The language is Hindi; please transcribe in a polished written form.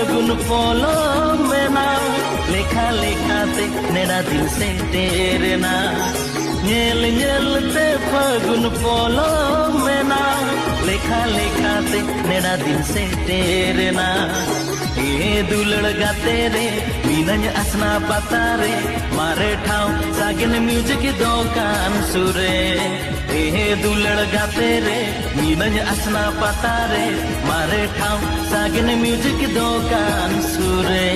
फागुन पोलो मेना लेखा लेखाते नेड़ा दिन से तेरे ना नेल नेलते फागुन पोलो मेना लेखा लेखाते नेड़ा दिन से तेरे ना ए दुलड़ गाते रे मीनज असना पता रे मारे ठाव सागिन म्यूजिक दोकान सुरे ए दुलड़ गाते रे मीनज असना पता रे मारे ठाव सागिन म्यूजिक दोकान सुरे।